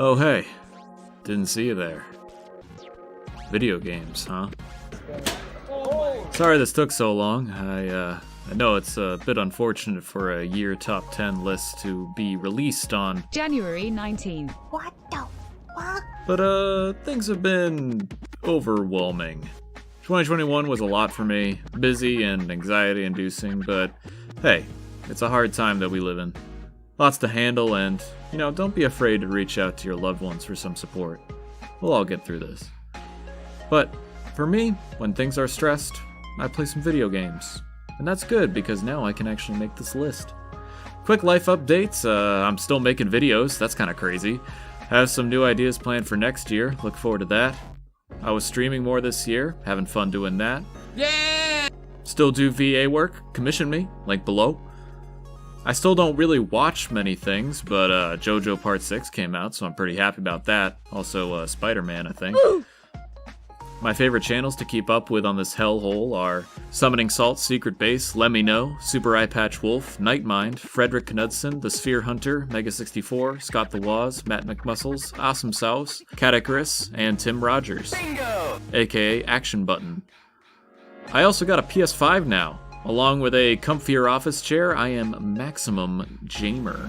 Oh hey, didn't see you there. Video games, huh? Sorry this took so long. I know it's a bit unfortunate for a year top 10 list to be released on January 19th. What the fuck? But things have been overwhelming. 2021 was a lot for me, busy and anxiety-inducing, but hey, it's a hard time that we live in. Lots to handle and, don't be afraid to reach out to your loved ones for some support. We'll all get through this. But for me, when things are stressed, I play some video games. And that's good because now I can actually make this list. Quick life updates, I'm still making videos, that's kinda crazy. Have some new ideas planned for next year, look forward to that. I was streaming more this year, having fun doing that. Yeah! Still do VA work, commission me, link below. I still don't really watch many things, but JoJo Part 6 came out, so I'm pretty happy about that. Also, Spider-Man, I think. Woo! My favorite channels to keep up with on this hellhole are Summoning Salt, Secret Base, Let Me Know, Super Eye Patch Wolf, Nightmind, Frederick Knudsen, The Sphere Hunter, Mega64, Scott the Waz, Matt McMuscles, Awesome Souse, Catacris, and Tim Rogers, Bingo! aka Action Button. I also got a PS5 now. Along with a comfier office chair, I am Maximum Jamer.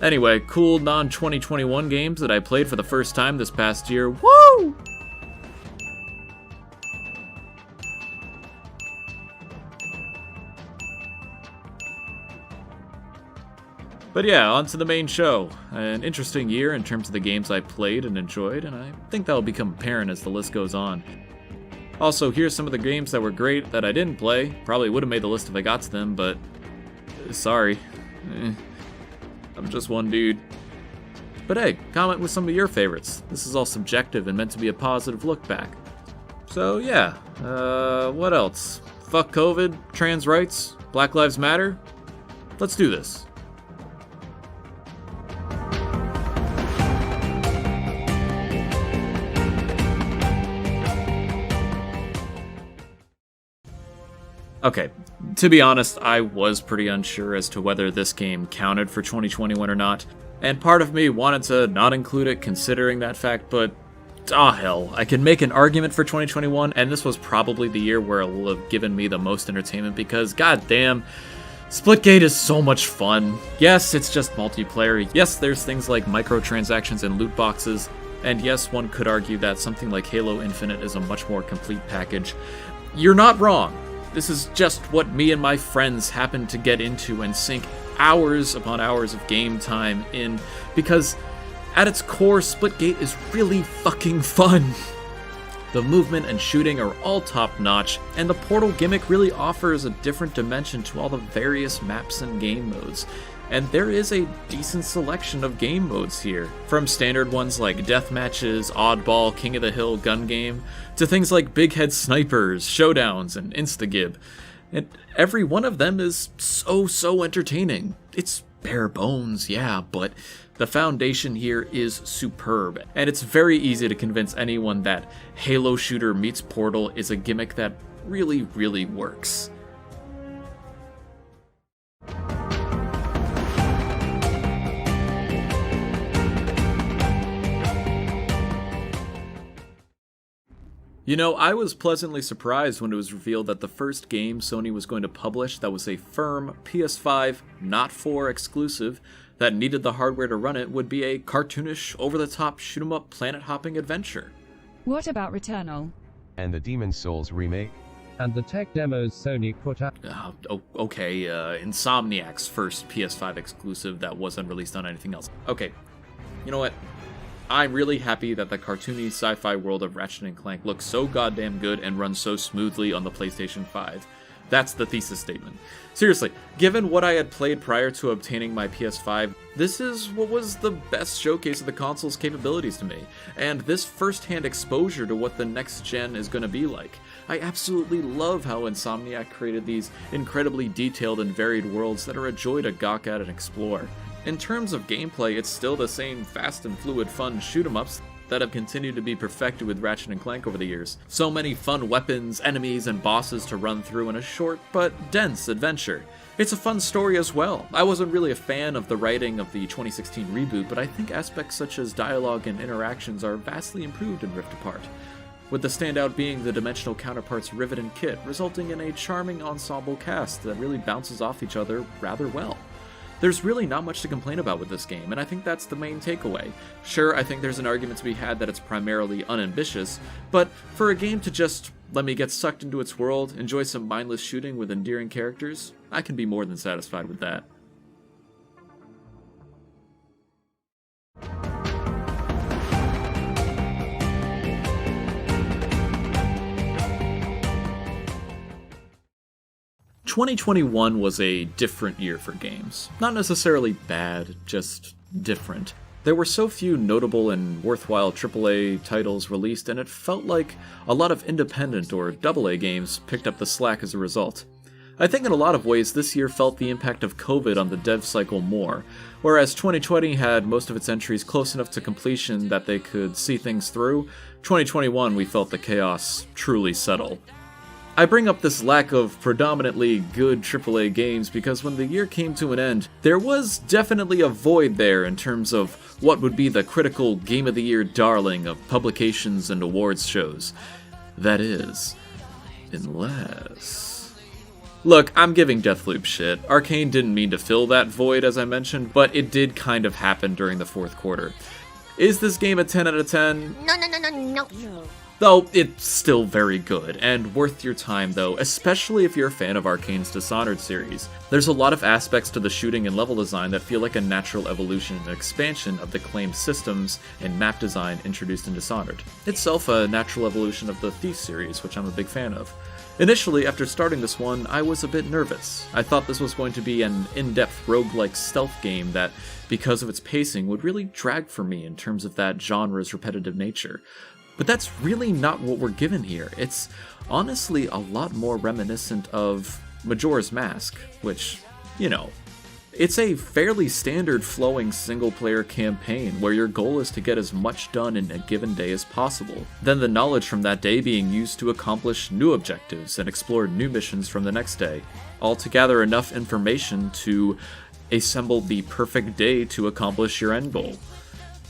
Anyway, cool non-2021 games that I played for the first time this past year. Woo! But yeah, on to the main show. An interesting year in terms of the games I played and enjoyed, and I think that'll become apparent as the list goes on. Also, here's some of the games that were great that I didn't play. Probably would have made the list if I got to them, but sorry. I'm just one dude. But hey, comment with some of your favorites. This is all subjective and meant to be a positive look back. So yeah, what else? Fuck COVID, trans rights, Black Lives Matter? Let's do this. Okay, to be honest, I was pretty unsure as to whether this game counted for 2021 or not, and part of me wanted to not include it considering that fact, but hell, I can make an argument for 2021, and this was probably the year where it will have given me the most entertainment because, goddamn, Splitgate is so much fun. Yes, it's just multiplayer. Yes, there's things like microtransactions and loot boxes, and yes, one could argue that something like Halo Infinite is a much more complete package. You're not wrong. This is just what me and my friends happen to get into and sink hours upon hours of game time in, because at its core, Splitgate is really fucking fun. The movement and shooting are all top-notch, and the Portal gimmick really offers a different dimension to all the various maps and game modes. And there is a decent selection of game modes here, from standard ones like deathmatches, oddball, King of the Hill gun game, to things like big head snipers, showdowns, and instagib. And every one of them is so entertaining. It's bare bones, yeah, but the foundation here is superb, and it's very easy to convince anyone that Halo shooter meets Portal is a gimmick that really works. I was pleasantly surprised when it was revealed that the first game Sony was going to publish that was a firm PS5, not 4 exclusive, that needed the hardware to run it would be a cartoonish, over-the-top, shoot-'em-up, planet-hopping adventure. What about Returnal? And the Demon's Souls remake? And the tech demos Sony put out. Okay, Insomniac's first PS5 exclusive that wasn't released on anything else. Okay, you know what? I'm really happy that the cartoony sci-fi world of Ratchet & Clank looks so goddamn good and runs so smoothly on the PlayStation 5. That's the thesis statement. Seriously, given what I had played prior to obtaining my PS5, this is what was the best showcase of the console's capabilities to me, and this first-hand exposure to what the next gen is going to be like. I absolutely love how Insomniac created these incredibly detailed and varied worlds that are a joy to gawk at and explore. In terms of gameplay, it's still the same fast and fluid fun shoot-em-ups that have continued to be perfected with Ratchet & Clank over the years. So many fun weapons, enemies, and bosses to run through in a short but dense adventure. It's a fun story as well. I wasn't really a fan of the writing of the 2016 reboot, but I think aspects such as dialogue and interactions are vastly improved in Rift Apart, with the standout being the dimensional counterparts Rivet and Kit, resulting in a charming ensemble cast that really bounces off each other rather well. There's really not much to complain about with this game, and I think that's the main takeaway. Sure, I think there's an argument to be had that it's primarily unambitious, but for a game to just let me get sucked into its world, enjoy some mindless shooting with endearing characters, I can be more than satisfied with that. "2021 was a different year for games. Not necessarily bad, just different. There were so few notable and worthwhile AAA titles released, and it felt like a lot of independent or AA games picked up the slack as a result. I think in a lot of ways this year felt the impact of COVID on the dev cycle more, whereas 2020 had most of its entries close enough to completion that they could see things through. 2021 we felt the chaos truly settle. I bring up this lack of predominantly good AAA games because when the year came to an end, there was definitely a void there in terms of what would be the critical Game of the Year darling of publications and awards shows. That is, unless... Look, I'm giving Deathloop shit. Arcane didn't mean to fill that void, as I mentioned, but it did kind of happen during the fourth quarter. Is this game a 10 out of 10? No. Though, it's still very good, and worth your time though, especially if you're a fan of Arcane's Dishonored series. There's a lot of aspects to the shooting and level design that feel like a natural evolution and expansion of the claimed systems and map design introduced in Dishonored. Itself a natural evolution of the Thief series, which I'm a big fan of. Initially, after starting this one, I was a bit nervous. I thought this was going to be an in-depth roguelike stealth game that, because of its pacing, would really drag for me in terms of that genre's repetitive nature. But that's really not what we're given here. It's honestly a lot more reminiscent of Majora's Mask, which, you know, it's a fairly standard flowing single-player campaign where your goal is to get as much done in a given day as possible, then the knowledge from that day being used to accomplish new objectives and explore new missions from the next day. Altogether enough information to assemble the perfect day to accomplish your end goal.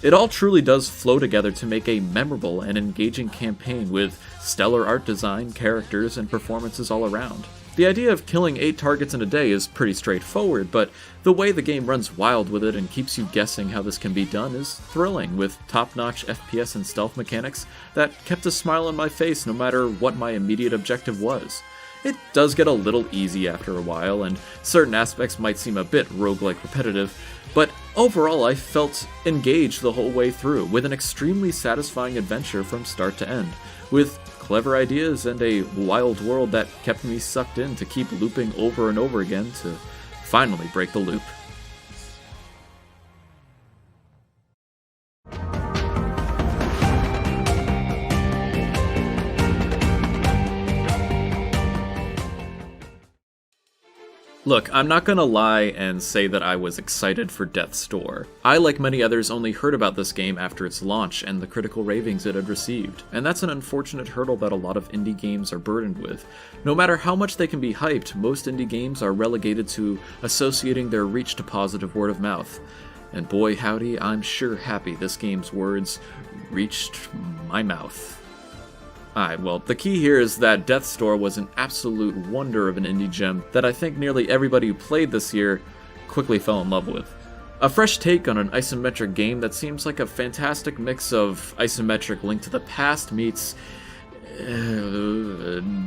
It all truly does flow together to make a memorable and engaging campaign with stellar art design, characters, and performances all around. The idea of killing 8 targets in a day is pretty straightforward, but the way the game runs wild with it and keeps you guessing how this can be done is thrilling, with top-notch FPS and stealth mechanics that kept a smile on my face no matter what my immediate objective was. It does get a little easy after a while, and certain aspects might seem a bit roguelike repetitive, but overall I felt engaged the whole way through, with an extremely satisfying adventure from start to end, with clever ideas and a wild world that kept me sucked in to keep looping over and over again to finally break the loop. Look, I'm not gonna lie and say that I was excited for Death's Door. I, like many others, only heard about this game after its launch and the critical ravings it had received, and that's an unfortunate hurdle that a lot of indie games are burdened with. No matter how much they can be hyped, most indie games are relegated to associating their reach to positive word of mouth. And boy howdy, I'm sure happy this game's words reached my mouth. Alright, well, the key here is that Death's Door was an absolute wonder of an indie gem that I think nearly everybody who played this year quickly fell in love with. A fresh take on an isometric game that seems like a fantastic mix of isometric Link to the Past meets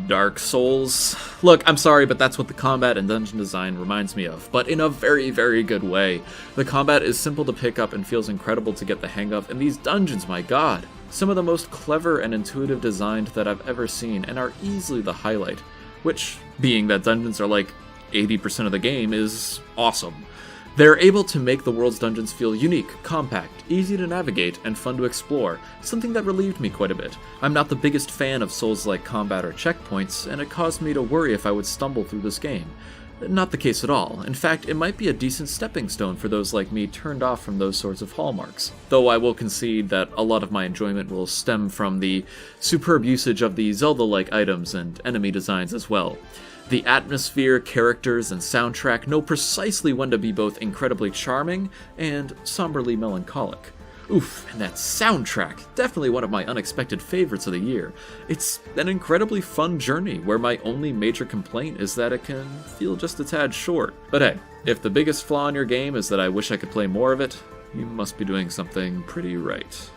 Dark Souls. Look, I'm sorry, but that's what the combat and dungeon design reminds me of, but in a very, very good way. The combat is simple to pick up and feels incredible to get the hang of, and these dungeons, my god! Some of the most clever and intuitive designed that I've ever seen, and are easily the highlight, which, being that dungeons are like 80% of the game, is awesome. They're able to make the world's dungeons feel unique, compact, easy to navigate, and fun to explore, something that relieved me quite a bit. I'm not the biggest fan of Souls-like combat or checkpoints, and it caused me to worry if I would stumble through this game. Not the case at all. In fact, it might be a decent stepping stone for those like me turned off from those sorts of hallmarks. Though I will concede that a lot of my enjoyment will stem from the superb usage of the Zelda-like items and enemy designs as well. The atmosphere, characters, and soundtrack know precisely when to be both incredibly charming and somberly melancholic. Oof, and that soundtrack, definitely one of my unexpected favorites of the year. It's an incredibly fun journey where my only major complaint is that it can feel just a tad short. But hey, if the biggest flaw in your game is that I wish I could play more of it, you must be doing something pretty right.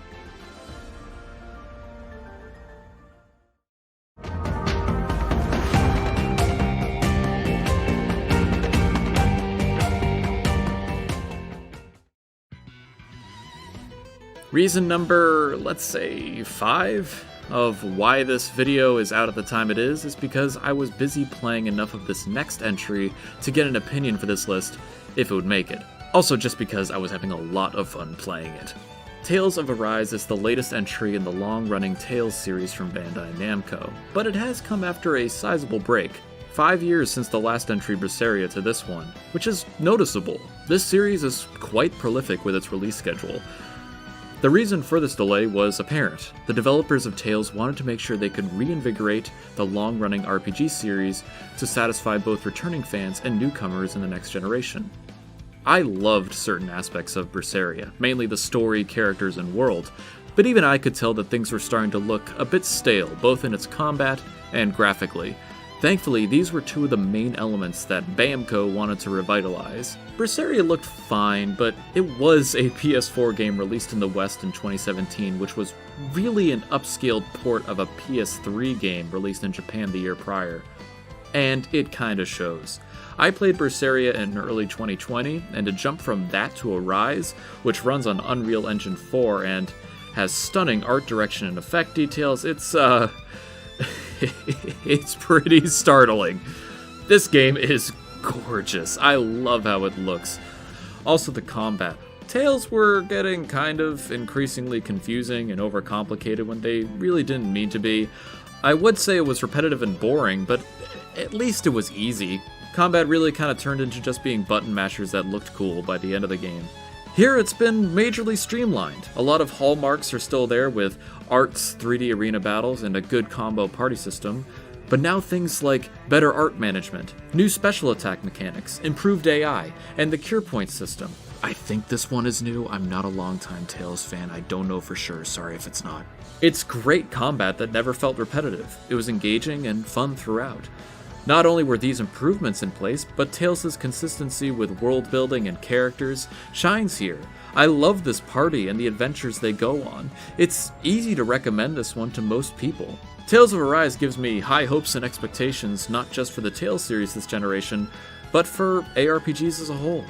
Reason number, let's say, 5 of why this video is out at the time it is because I was busy playing enough of this next entry to get an opinion for this list, if it would make it. Also just because I was having a lot of fun playing it. Tales of Arise is the latest entry in the long-running Tales series from Bandai Namco, but it has come after a sizable break. 5 years since the last entry Berseria to this one, which is noticeable. This series is quite prolific with its release schedule. The reason for this delay was apparent. The developers of Tales wanted to make sure they could reinvigorate the long-running RPG series to satisfy both returning fans and newcomers in the next generation. I loved certain aspects of Berseria, mainly the story, characters, and world, but even I could tell that things were starting to look a bit stale, both in its combat and graphically. Thankfully, these were two of the main elements that Bamco wanted to revitalize. Berseria looked fine, but it was a PS4 game released in the West in 2017, which was really an upscaled port of a PS3 game released in Japan the year prior. And it kinda shows. I played Berseria in early 2020, and to jump from that to Arise, which runs on Unreal Engine 4 and has stunning art direction and effect details, it's pretty startling. This game is gorgeous. I love how it looks. Also the combat. Tales were getting kind of increasingly confusing and overcomplicated when they really didn't mean to be. I would say it was repetitive and boring, but at least it was easy. Combat really kind of turned into just being button mashers that looked cool by the end of the game. Here it's been majorly streamlined. A lot of hallmarks are still there with arts, 3D arena battles, and a good combo party system, but now things like better art management, new special attack mechanics, improved AI, and the cure point system. I think this one is new. I'm not a longtime Tales fan. I don't know for sure. Sorry if it's not. It's great combat that never felt repetitive. It was engaging and fun throughout. Not only were these improvements in place, but Tales' consistency with world building and characters shines here. I love this party and the adventures they go on. It's easy to recommend this one to most people. Tales of Arise gives me high hopes and expectations not just for the Tales series this generation, but for ARPGs as a whole.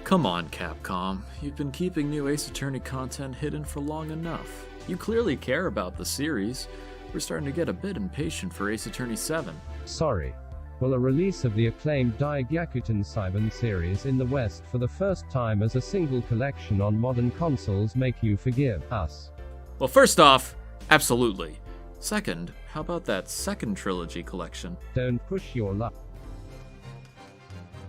Come on, Capcom. You've been keeping new Ace Attorney content hidden for long enough. You clearly care about the series. We're starting to get a bit impatient for Ace Attorney 7. Sorry. Will a release of the acclaimed Gyakuten Saiban series in the West for the first time as a single collection on modern consoles make you forgive us? Well, first off, absolutely. Second, how about that second trilogy collection? Don't push your luck.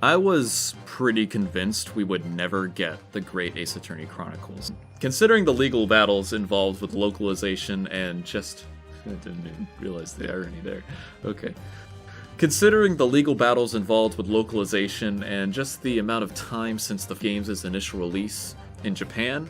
I was pretty convinced we would never get the Great Ace Attorney Chronicles. Considering the legal battles involved with localization and just... I didn't even realize the irony there. Okay. Considering the legal battles involved with localization and just the amount of time since the game's initial release in Japan,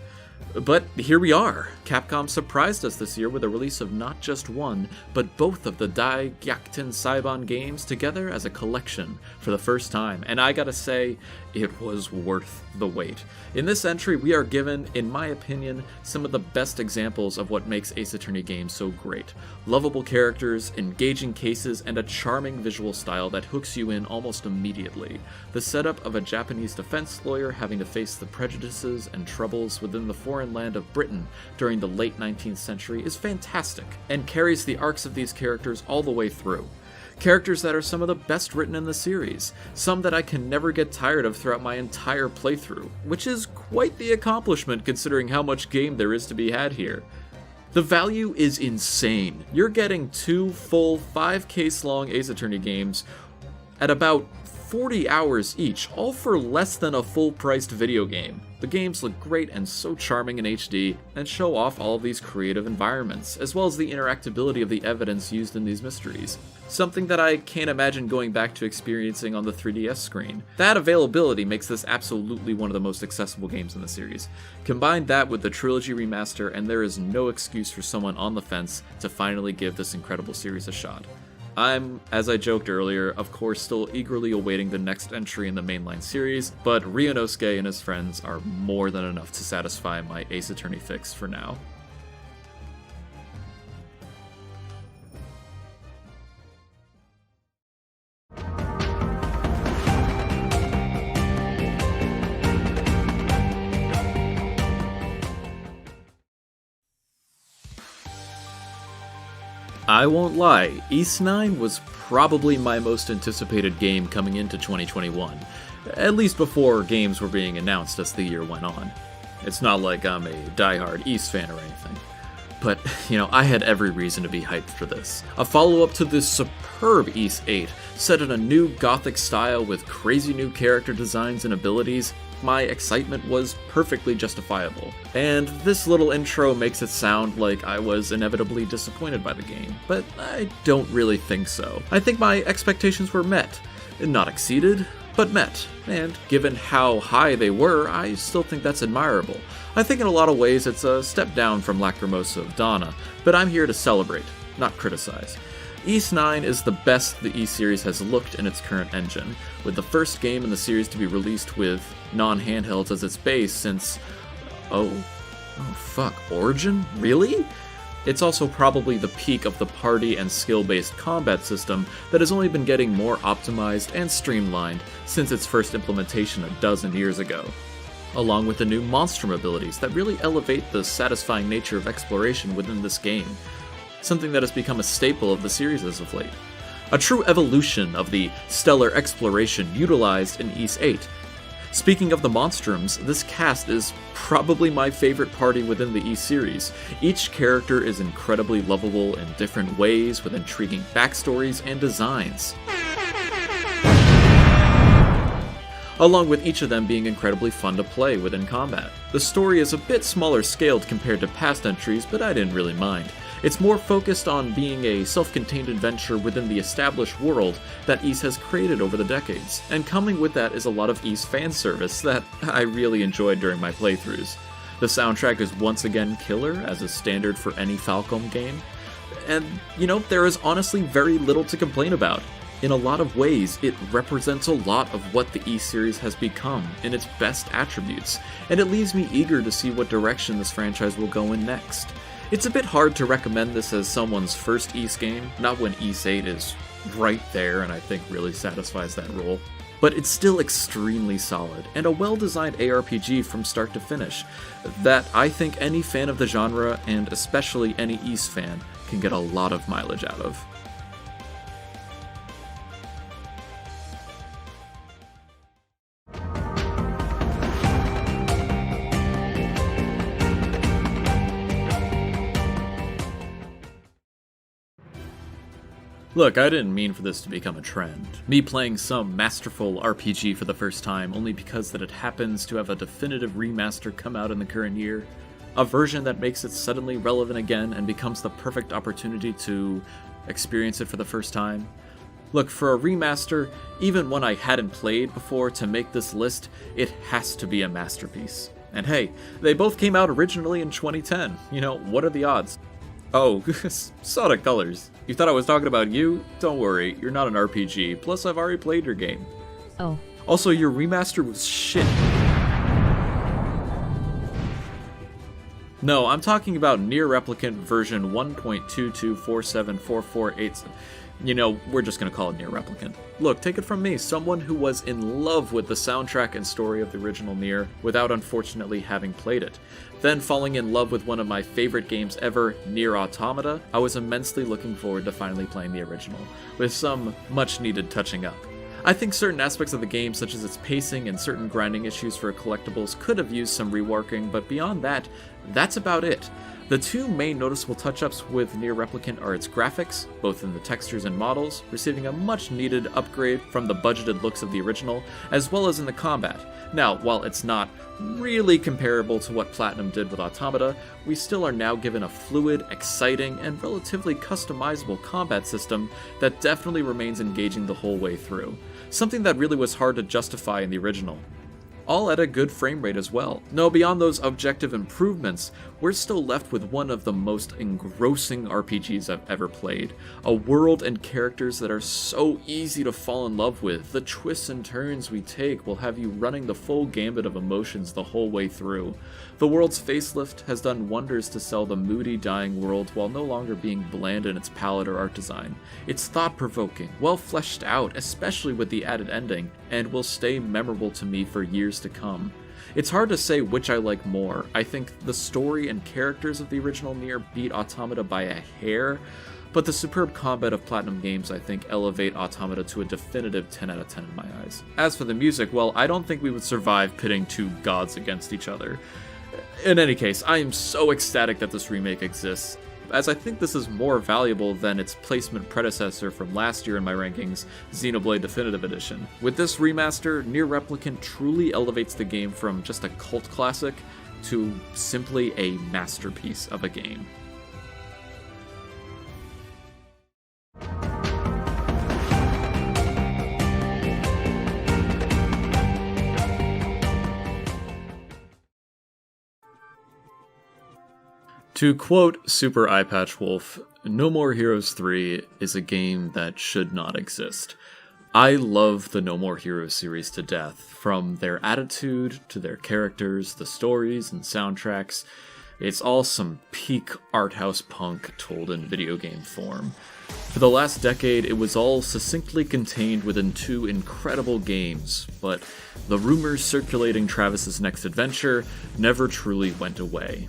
but here we are. Capcom surprised us this year with the release of not just one, but both of the Gyakuten Saiban games together as a collection for the first time, and I gotta say, it was worth the wait. In this entry, we are given, in my opinion, some of the best examples of what makes Ace Attorney games so great. Lovable characters, engaging cases, and a charming visual style that hooks you in almost immediately. The setup of a Japanese defense lawyer having to face the prejudices and troubles within the foreign land of Britain during the late 19th century is fantastic, and carries the arcs of these characters all the way through. Characters that are some of the best written in the series, some that I can never get tired of throughout my entire playthrough, which is quite the accomplishment considering how much game there is to be had here. The value is insane. You're getting 2 full 5-case-long Ace Attorney games at about 40 hours each, all for less than a full-priced video game. The games look great and so charming in HD, and show off all of these creative environments, as well as the interactability of the evidence used in these mysteries. Something that I can't imagine going back to experiencing on the 3DS screen. That availability makes this absolutely one of the most accessible games in the series. Combine that with the Trilogy Remaster, and there is no excuse for someone on the fence to finally give this incredible series a shot. I'm, as I joked earlier, of course still eagerly awaiting the next entry in the mainline series, but Ryunosuke and his friends are more than enough to satisfy my Ace Attorney fix for now. I won't lie, Ys 9 was probably my most anticipated game coming into 2021, at least before games were being announced as the year went on. It's not like I'm a diehard Ys fan or anything. But, I had every reason to be hyped for this. A follow-up to this superb Ys 8, set in a new gothic style with crazy new character designs and abilities. My excitement was perfectly justifiable. And this little intro makes it sound like I was inevitably disappointed by the game, but I don't really think so. I think my expectations were met. Not exceeded, but met. And given how high they were, I still think that's admirable. I think in a lot of ways it's a step down from Lacrimosa of Donna, but I'm here to celebrate, not criticize. Ys 9 is the best the Ys series has looked in its current engine, with the first game in the series to be released with non-handhelds as its base since... Origin? Really? It's also probably the peak of the party and skill-based combat system that has only been getting more optimized and streamlined since its first implementation a dozen years ago, along with the new monstrum abilities that really elevate the satisfying nature of exploration within this game, something that has become a staple of the series as of late. A true evolution of the stellar exploration utilized in Ys 8. Speaking of the monstrums, this cast is probably my favorite party within the Ys series. Each character is incredibly lovable in different ways with intriguing backstories and designs, along with each of them being incredibly fun to play within combat. The story is a bit smaller scaled compared to past entries, but I didn't really mind. It's more focused on being a self-contained adventure within the established world that Ys has created over the decades, and coming with that is a lot of Ys fan service that I really enjoyed during my playthroughs. The soundtrack is once again killer, as is standard for any Falcom game, and, there is honestly very little to complain about. In a lot of ways, it represents a lot of what the Ys series has become in its best attributes, and it leaves me eager to see what direction this franchise will go in next. It's a bit hard to recommend this as someone's first Ys game, not when Ys 8 is right there and I think really satisfies that role. But it's still extremely solid, and a well-designed ARPG from start to finish, that I think any fan of the genre, and especially any Ys fan, can get a lot of mileage out of. Look, I didn't mean for this to become a trend. Me playing some masterful RPG for the first time only because that it happens to have a definitive remaster come out in the current year. A version that makes it suddenly relevant again and becomes the perfect opportunity to experience it for the first time. Look, for a remaster, even one I hadn't played before, to make this list, it has to be a masterpiece. And hey, they both came out originally in 2010. What are the odds? Oh, Sonic Colors. You thought I was talking about you? Don't worry, you're not an RPG, plus I've already played your game. Oh. Also, your remaster was shit. No, I'm talking about Nier Replicant version 1.2247448. We're just gonna call it Nier Replicant. Look, take it from me, someone who was in love with the soundtrack and story of the original Nier without unfortunately having played it. Then falling in love with one of my favorite games ever, Nier Automata, I was immensely looking forward to finally playing the original, with some much needed touching up. I think certain aspects of the game, such as its pacing and certain grinding issues for collectibles, could have used some reworking, but beyond that, that's about it. The two main noticeable touch-ups with Nier Replicant are its graphics, both in the textures and models, receiving a much-needed upgrade from the budgeted looks of the original, as well as in the combat. Now, while it's not really comparable to what Platinum did with Automata, we still are now given a fluid, exciting, and relatively customizable combat system that definitely remains engaging the whole way through. Something that really was hard to justify in the original. All at a good frame rate as well. No, beyond those objective improvements, we're still left with one of the most engrossing RPGs I've ever played. A world and characters that are so easy to fall in love with. The twists and turns we take will have you running the full gambit of emotions the whole way through. The world's facelift has done wonders to sell the moody, dying world while no longer being bland in its palette or art design. It's thought-provoking, well fleshed out, especially with the added ending, and will stay memorable to me for years to come. It's hard to say which I like more. I think the story and characters of the original Nier beat Automata by a hair, but the superb combat of Platinum Games I think elevate Automata to a definitive 10 out of 10 in my eyes. As for the music, well, I don't think we would survive pitting two gods against each other. In any case, I am so ecstatic that this remake exists, as I think this is more valuable than its placement predecessor from last year in my rankings, Xenoblade Definitive Edition. With this remaster, Nier Replicant truly elevates the game from just a cult classic to simply a masterpiece of a game. To quote Super Eyepatch Wolf, No More Heroes 3 is a game that should not exist. I love the No More Heroes series to death, from their attitude to their characters, the stories and soundtracks. It's all some peak art house punk told in video game form. For the last decade, it was all succinctly contained within two incredible games, but the rumors circulating Travis's next adventure never truly went away.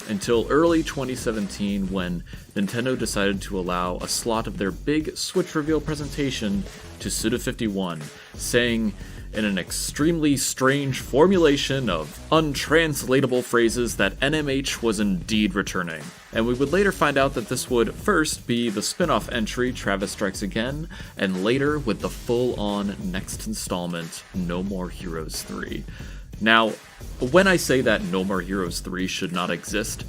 Until early 2017, when Nintendo decided to allow a slot of their big Switch reveal presentation to Suda51, saying, in an extremely strange formulation of untranslatable phrases, that NMH was indeed returning. And we would later find out that this would first be the spin-off entry, Travis Strikes Again, and later with the full-on next installment, No More Heroes 3. Now, when I say that No More Heroes 3 should not exist,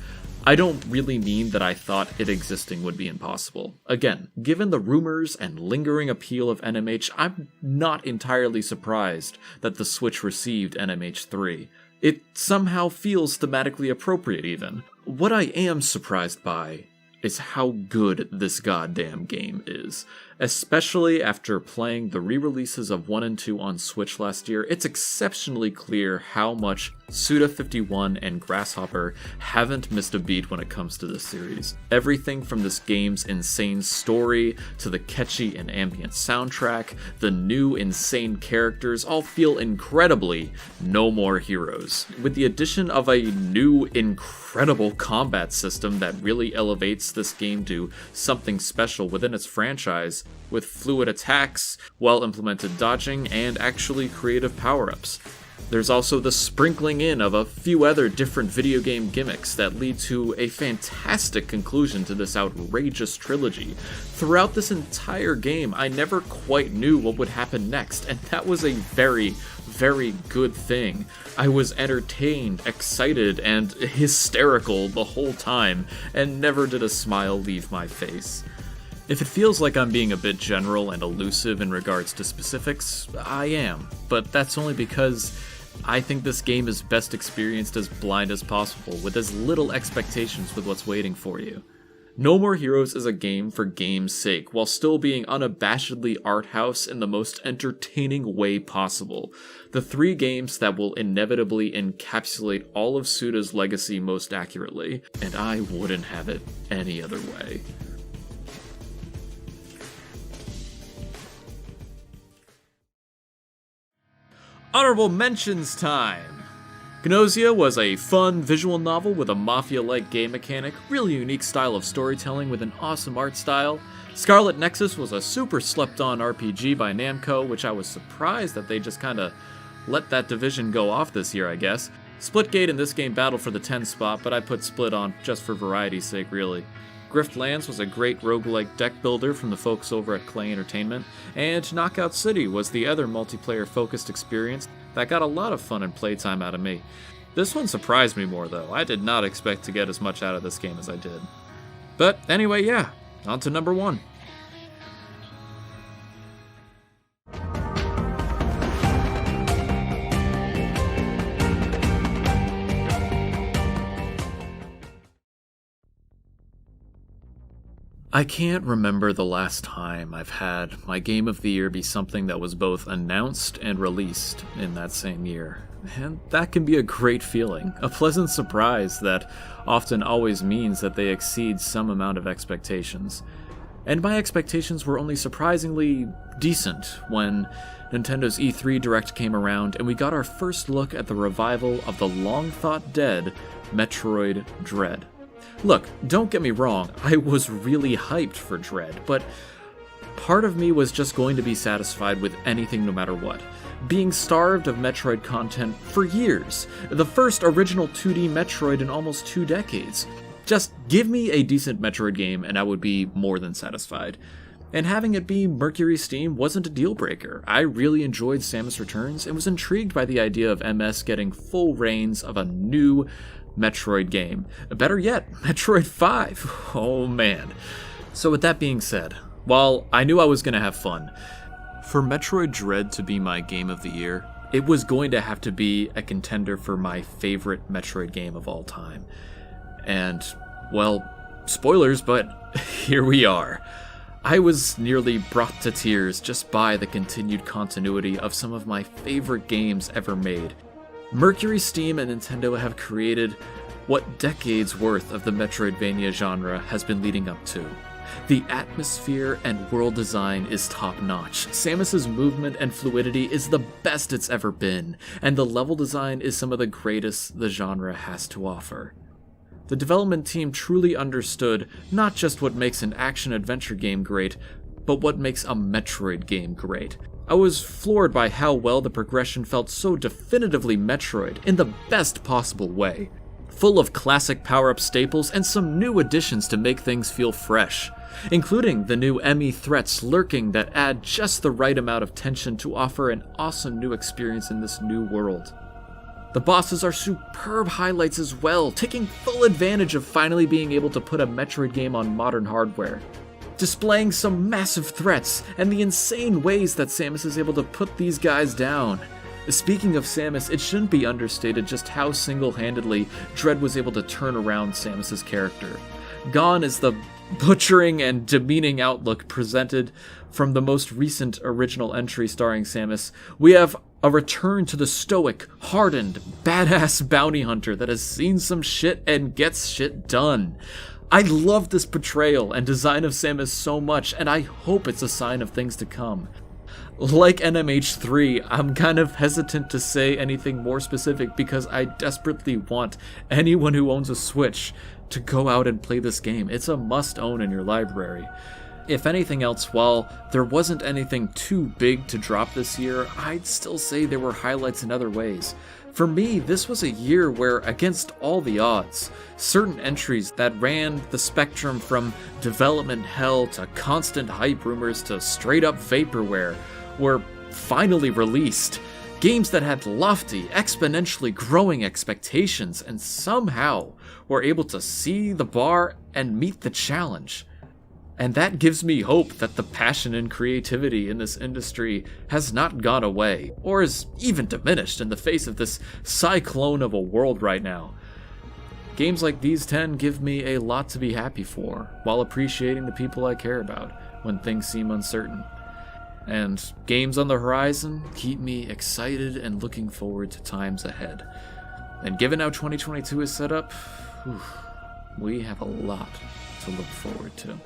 I don't really mean that I thought it existing would be impossible. Again, given the rumors and lingering appeal of NMH, I'm not entirely surprised that the Switch received NMH 3. It somehow feels thematically appropriate even. What I am surprised by is how good this goddamn game is. Especially after playing the re-releases of 1 and 2 on Switch last year, it's exceptionally clear how much Suda51 and Grasshopper haven't missed a beat when it comes to this series. Everything from this game's insane story, to the catchy and ambient soundtrack, the new insane characters all feel incredibly No More Heroes. With the addition of a new incredible combat system that really elevates this game to something special within its franchise, with fluid attacks, well-implemented dodging, and actually creative power-ups. There's also the sprinkling in of a few other different video game gimmicks that lead to a fantastic conclusion to this outrageous trilogy. Throughout this entire game, I never quite knew what would happen next, and that was a very, very good thing. I was entertained, excited, and hysterical the whole time, and never did a smile leave my face. If it feels like I'm being a bit general and elusive in regards to specifics, I am, but that's only because I think this game is best experienced as blind as possible, with as little expectations with what's waiting for you. No More Heroes is a game for game's sake, while still being unabashedly art house in the most entertaining way possible. The 3 games that will inevitably encapsulate all of Suda's legacy most accurately, and I wouldn't have it any other way. Honorable mentions time! Gnosia was a fun visual novel with a mafia-like game mechanic, really unique style of storytelling with an awesome art style. Scarlet Nexus was a super slept-on RPG by Namco, which I was surprised that they just kinda let that division go off this year, I guess. Splitgate in this game battled for the 10 spot, but I put Split on just for variety's sake, really. Griftlands was a great roguelike deck builder from the folks over at Clay Entertainment, and Knockout City was the other multiplayer-focused experience that got a lot of fun and playtime out of me. This one surprised me more, though. I did not expect to get as much out of this game as I did. But anyway, yeah, on to number 1. I can't remember the last time I've had my Game of the Year be something that was both announced and released in that same year. And that can be a great feeling, a pleasant surprise that often always means that they exceed some amount of expectations. And my expectations were only surprisingly decent when Nintendo's E3 Direct came around and we got our first look at the revival of the long-thought-dead Metroid Dread. Look, don't get me wrong, I was really hyped for Dread, but part of me was just going to be satisfied with anything no matter what. Being starved of Metroid content for years, the first original 2D Metroid in almost 2 decades. Just give me a decent Metroid game and I would be more than satisfied. And having it be Mercury Steam wasn't a deal breaker. I really enjoyed Samus Returns and was intrigued by the idea of MS getting full reins of a new Metroid game. Better yet, Metroid 5. Oh man. So with that being said, while I knew I was going to have fun, for Metroid Dread to be my game of the year, it was going to have to be a contender for my favorite Metroid game of all time. And, well, spoilers, but here we are. I was nearly brought to tears just by the continued continuity of some of my favorite games ever made. Mercury Steam and Nintendo have created what decades worth of the Metroidvania genre has been leading up to. The atmosphere and world design is top-notch, Samus's movement and fluidity is the best it's ever been, and the level design is some of the greatest the genre has to offer. The development team truly understood not just what makes an action-adventure game great, but what makes a Metroid game great. I was floored by how well the progression felt so definitively Metroid in the best possible way. Full of classic power-up staples and some new additions to make things feel fresh, including the new ME threats lurking that add just the right amount of tension to offer an awesome new experience in this new world. The bosses are superb highlights as well, taking full advantage of finally being able to put a Metroid game on modern hardware. Displaying some massive threats, and the insane ways that Samus is able to put these guys down. Speaking of Samus, it shouldn't be understated just how single-handedly Dread was able to turn around Samus's character. Gone is the butchering and demeaning outlook presented from the most recent original entry starring Samus. We have a return to the stoic, hardened, badass bounty hunter that has seen some shit and gets shit done. I love this portrayal and design of Samus so much, and I hope it's a sign of things to come. Like NMH3, I'm kind of hesitant to say anything more specific because I desperately want anyone who owns a Switch to go out and play this game. It's a must-own in your library. If anything else, while there wasn't anything too big to drop this year, I'd still say there were highlights in other ways. For me, this was a year where, against all the odds, certain entries that ran the spectrum from development hell to constant hype rumors to straight-up vaporware were finally released. Games that had lofty, exponentially growing expectations and somehow were able to see the bar and meet the challenge. And that gives me hope that the passion and creativity in this industry has not gone away, or is even diminished in the face of this cyclone of a world right now. Games like these 10 give me a lot to be happy for, while appreciating the people I care about when things seem uncertain. And games on the horizon keep me excited and looking forward to times ahead. And given how 2022 is set up, we have a lot to look forward to.